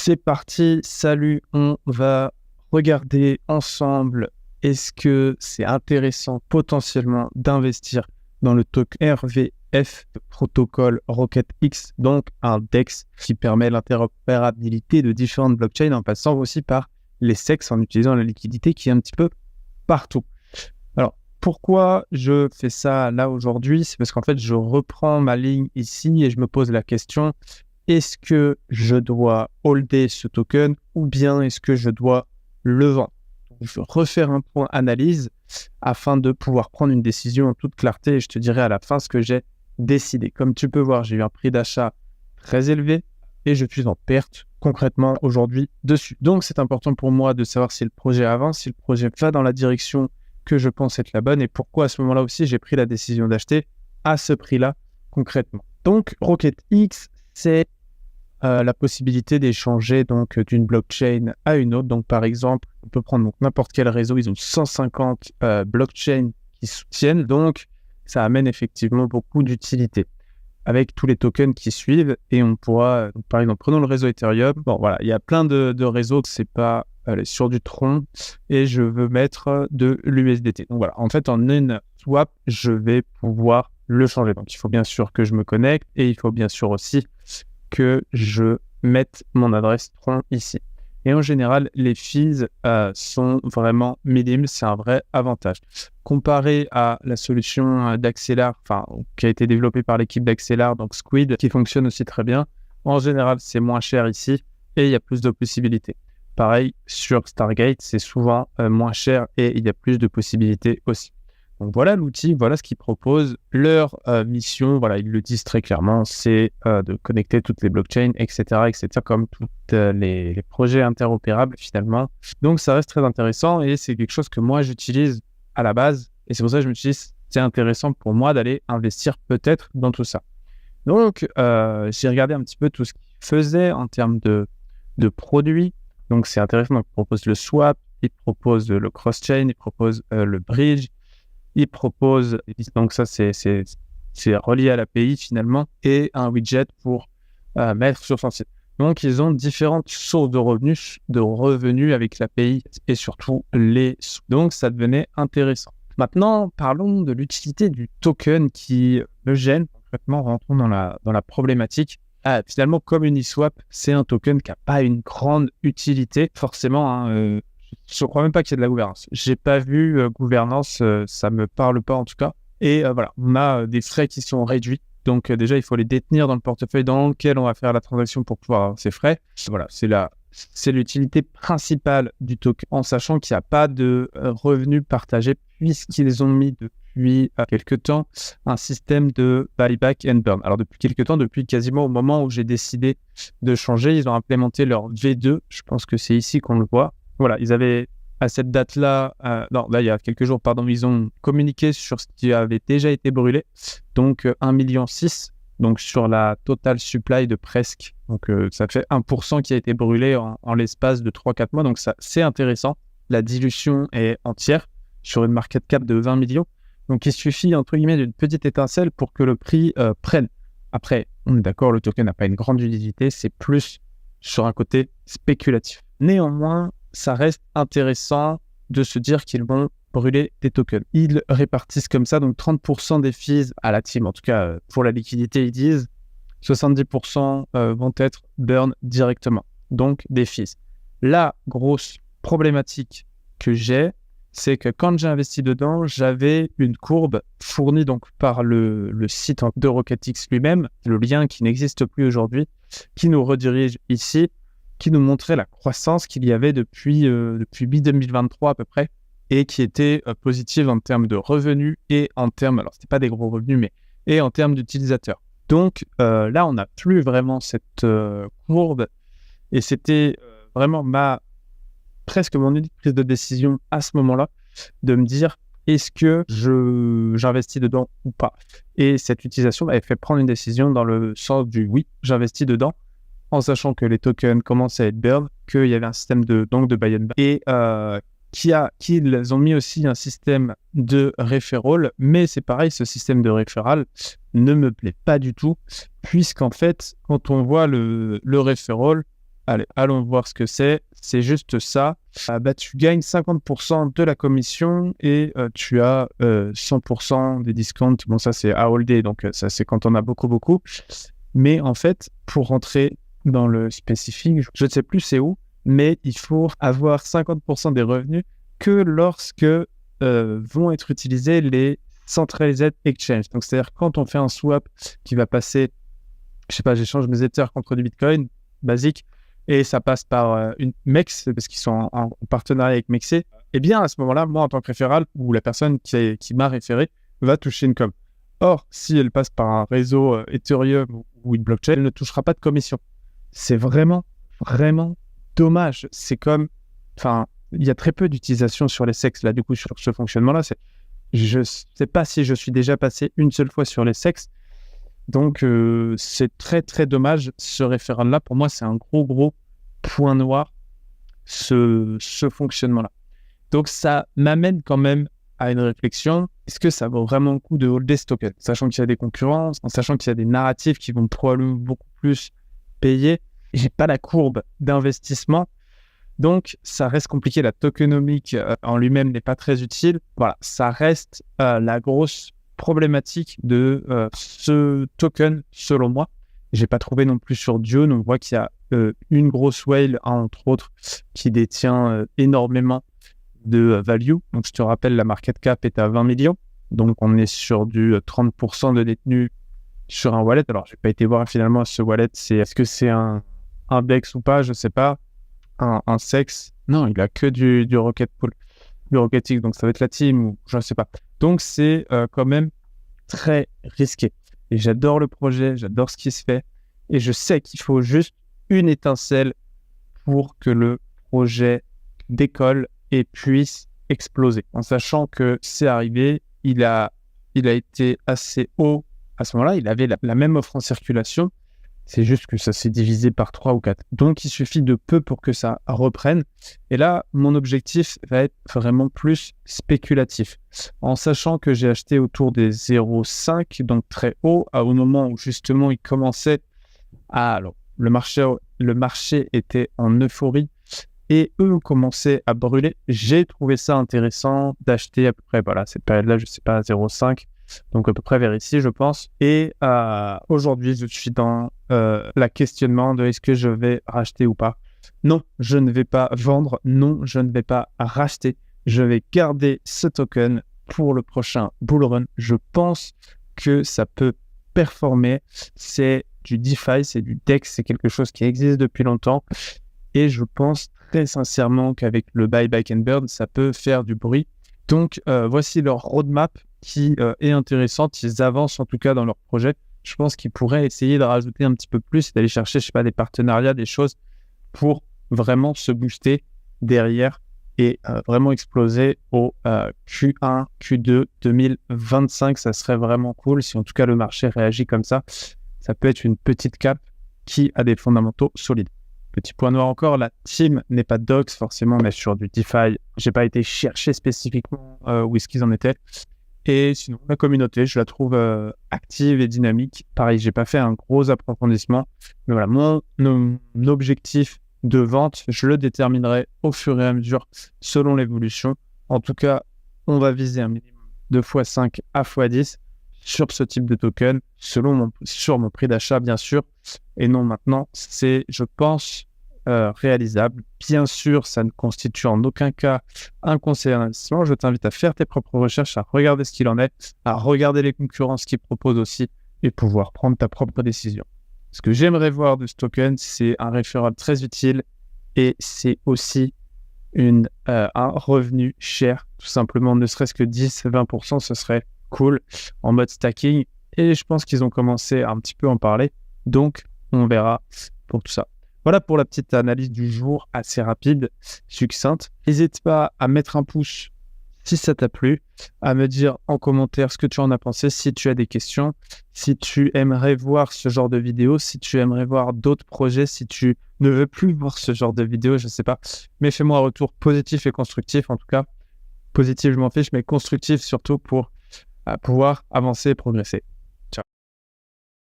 C'est parti, salut, on va regarder ensemble est-ce que c'est intéressant potentiellement d'investir dans le token RVF, le protocole RocketX, donc un DEX qui permet l'interopérabilité de différentes blockchains en passant aussi par les SEX en utilisant la liquidité qui est un petit peu partout. Alors, pourquoi je fais ça là aujourd'hui? C'est parce qu'en fait, je reprends ma ligne ici et je me pose la question, est-ce que je dois holder ce token ou bien est-ce que je dois le vendre? Je vais refaire un point analyse afin de pouvoir prendre une décision en toute clarté et je te dirai à la fin ce que j'ai décidé. Comme tu peux voir, j'ai eu un prix d'achat très élevé et je suis en perte concrètement aujourd'hui dessus. Donc, c'est important pour moi de savoir si le projet avance, si le projet va dans la direction que je pense être la bonne et pourquoi à ce moment-là aussi j'ai pris la décision d'acheter à ce prix-là concrètement. Donc, RocketX, c'est la possibilité d'échanger donc d'une blockchain à une autre. Donc, par exemple, on peut prendre donc n'importe quel réseau. Ils ont 150 blockchains qui soutiennent. Donc, ça amène effectivement beaucoup d'utilité avec tous les tokens qui suivent. Et on pourra, donc, par exemple, prenons le réseau Ethereum. Bon, voilà, il y a plein de réseaux. C'est pas sur du Tron. Et je veux mettre de l'USDT. Donc, voilà. En fait, en une swap, je vais pouvoir le changer. Donc, il faut bien sûr que je me connecte et il faut bien sûr aussi que je mette mon adresse Tron ici. Et en général, les fees sont vraiment minimes, c'est un vrai avantage. Comparé à la solution d'Axelar, qui a été développée par l'équipe d'Axelar, donc Squid, qui fonctionne aussi très bien, en général, c'est moins cher ici et il y a plus de possibilités. Pareil, sur Stargate, c'est souvent moins cher et il y a plus de possibilités aussi. Donc voilà l'outil, voilà ce qu'ils proposent. Leur mission, voilà, ils le disent très clairement, c'est de connecter toutes les blockchains, etc., comme tous les projets interopérables finalement. Donc ça reste très intéressant et c'est quelque chose que moi j'utilise à la base. Et c'est pour ça que je me suis dit, c'est intéressant pour moi d'aller investir peut-être dans tout ça. Donc j'ai regardé un petit peu tout ce qu'ils faisaient en termes de produits. Donc c'est intéressant, donc, ils proposent le swap, ils proposent le cross-chain, ils proposent le bridge. Ils proposent, donc ça c'est relié à l'API finalement, et un widget pour mettre sur son site. Donc ils ont différentes sources de revenus avec l'API et surtout les sous. Donc ça devenait intéressant. Maintenant, parlons de l'utilité du token qui me gêne. Concrètement, rentrons dans la problématique. Finalement, comme Uniswap, c'est un token qui n'a pas une grande utilité, forcément. Je ne crois même pas qu'il y ait de la gouvernance. J'ai pas vu gouvernance, ça me parle pas en tout cas. Et voilà, on a des frais qui sont réduits. Donc déjà, il faut les détenir dans le portefeuille dans lequel on va faire la transaction pour pouvoir avoir ces frais. Voilà, c'est l'utilité principale du token, en sachant qu'il n'y a pas de revenus partagés puisqu'ils ont mis depuis quelques temps un système de buyback and burn. Alors depuis quelques temps, depuis quasiment au moment où j'ai décidé de changer, ils ont implémenté leur V2. Je pense que c'est ici qu'on le voit. Voilà, ils avaient à cette date-là, il y a quelques jours, ils ont communiqué sur ce qui avait déjà été brûlé, donc 1,6 million, donc sur la total supply de presque. Donc ça fait 1% qui a été brûlé en l'espace de 3-4 mois, donc ça c'est intéressant. La dilution est entière sur une market cap de 20 millions, donc il suffit entre guillemets d'une petite étincelle pour que le prix prenne. Après, on est d'accord, le token n'a pas une grande utilité, c'est plus sur un côté spéculatif. Néanmoins, ça reste intéressant de se dire qu'ils vont brûler des tokens. Ils répartissent comme ça, donc 30% des fees à la team, en tout cas pour la liquidité, ils disent 70% vont être burn directement, donc des fees. La grosse problématique que j'ai, c'est que quand j'ai investi dedans, j'avais une courbe fournie donc par le site de RocketX lui-même, le lien qui n'existe plus aujourd'hui, qui nous redirige ici, qui nous montrait la croissance qu'il y avait depuis mi-2023 à peu près, et qui était positive en termes de revenus et en termes, alors c'était pas des gros revenus, et en termes d'utilisateurs. Donc là, on n'a plus vraiment cette courbe, et c'était vraiment presque mon unique prise de décision à ce moment-là, de me dire, est-ce que j'investis dedans ou pas? Et cette utilisation m'avait fait prendre une décision dans le sens du oui, j'investis dedans, en sachant que les tokens commençaient à être burn, qu'il y avait un système de buy and burn, et qu'ils ont mis aussi un système de referral, mais c'est pareil, ce système de referral ne me plaît pas du tout, puisqu'en fait, quand on voit le referral, Allez, allons voir ce que c'est. C'est juste ça. Tu gagnes 50% de la commission et tu as 100% des discounts. Bon, ça, c'est à all day, donc ça, c'est quand on a beaucoup, beaucoup. Mais en fait, pour rentrer dans le spécifique, je ne sais plus c'est où, mais il faut avoir 50% des revenus que lorsque vont être utilisés les centralized exchange. Donc, c'est-à-dire quand on fait un swap qui va passer, je sais pas, j'échange mes Ethers contre du Bitcoin, basique, et ça passe par une MEX, parce qu'ils sont en partenariat avec MEXC, eh bien, à ce moment-là, moi, en tant que référal, ou la personne qui m'a référé, va toucher une com. Or, si elle passe par un réseau Ethereum ou une blockchain, elle ne touchera pas de commission. C'est vraiment, vraiment dommage. C'est comme... Enfin, il y a très peu d'utilisation sur les sexes, là, du coup, sur ce fonctionnement-là. Je ne sais pas si je suis déjà passé une seule fois sur les sexes. Donc, c'est très, très dommage. Ce référent-là, pour moi, c'est un gros, gros point noir, ce fonctionnement-là. Donc, ça m'amène quand même à une réflexion. Est-ce que ça vaut vraiment le coup de holder ce token? Sachant qu'il y a des concurrences, en sachant qu'il y a des narratifs qui vont probablement beaucoup plus payer. J'ai pas la courbe d'investissement. Donc, ça reste compliqué. La tokenomique en lui-même n'est pas très utile. Voilà, ça reste la grosse problématique de ce token, selon moi. J'ai pas trouvé non plus sur Dune. On voit qu'il y a une grosse whale, entre autres, qui détient énormément de value. Donc, je te rappelle, la market cap est à 20 millions. Donc, on est sur du 30% de détenus sur un wallet. Alors, j'ai pas été voir finalement ce wallet. Est-ce que c'est un DEX ou pas? Je sais pas. Un sexe. Non, il a que du Rocket Pool, du Rocket X. Donc, ça va être la team ou je ne sais pas. Donc, c'est quand même très risqué. Et j'adore le projet, j'adore ce qui se fait. Et je sais qu'il faut juste une étincelle pour que le projet décolle et puisse exploser. En sachant que c'est arrivé, il a été assez haut à ce moment-là. Il avait la même offre en circulation. C'est juste que ça s'est divisé par 3 ou 4. Donc, il suffit de peu pour que ça reprenne. Et là, mon objectif va être vraiment plus spéculatif. En sachant que j'ai acheté autour des 0,5, donc très haut, au moment où justement il commençait à... Alors, le marché était en euphorie et eux commençaient à brûler. J'ai trouvé ça intéressant d'acheter à peu près, voilà, cette période-là, je ne sais pas, à 0,5. Donc à peu près vers ici, je pense. Et aujourd'hui, je suis dans la questionnement de est-ce que je vais racheter ou pas. Non, je ne vais pas vendre. Non, je ne vais pas racheter. Je vais garder ce token pour le prochain bull run. Je pense que ça peut performer. C'est du DeFi, c'est du DEX, c'est quelque chose qui existe depuis longtemps. Et je pense très sincèrement qu'avec le buy, back and burn, ça peut faire du bruit. Donc, voici leur roadmap qui est intéressante. Ils avancent en tout cas dans leur projet. Je pense qu'ils pourraient essayer de rajouter un petit peu plus et d'aller chercher, je sais pas, des partenariats, des choses pour vraiment se booster derrière et vraiment exploser au Q1, Q2 2025. Ça serait vraiment cool si en tout cas le marché réagit comme ça. Ça peut être une petite cap qui a des fondamentaux solides. Petit point noir encore, la team n'est pas Dox forcément, mais sur du DeFi. J'ai pas été chercher spécifiquement où est-ce qu'ils en étaient. Et sinon, la communauté, je la trouve active et dynamique. Pareil, j'ai pas fait un gros approfondissement. Mais voilà, mon objectif de vente, je le déterminerai au fur et à mesure selon l'évolution. En tout cas, on va viser un minimum de x5 à x10 sur ce type de token, sur mon prix d'achat, bien sûr. Et non, maintenant, c'est, je pense, réalisable. Bien sûr, ça ne constitue en aucun cas un conseil d'investissement. Je t'invite à faire tes propres recherches, à regarder ce qu'il en est, à regarder les concurrences qu'ils proposent aussi et pouvoir prendre ta propre décision. Ce que j'aimerais voir de ce token, c'est un référent très utile et c'est aussi un revenu cher, tout simplement, ne serait-ce que 10-20%, ce serait cool en mode stacking. Et je pense qu'ils ont commencé à un petit peu en parler. Donc, on verra pour tout ça. Voilà pour la petite analyse du jour, assez rapide, succincte. N'hésite pas à mettre un pouce si ça t'a plu, à me dire en commentaire ce que tu en as pensé, si tu as des questions, si tu aimerais voir ce genre de vidéo, si tu aimerais voir d'autres projets, si tu ne veux plus voir ce genre de vidéo, je ne sais pas. Mais fais-moi un retour positif et constructif, en tout cas. Positif, je m'en fiche, mais constructif surtout pour pouvoir avancer et progresser.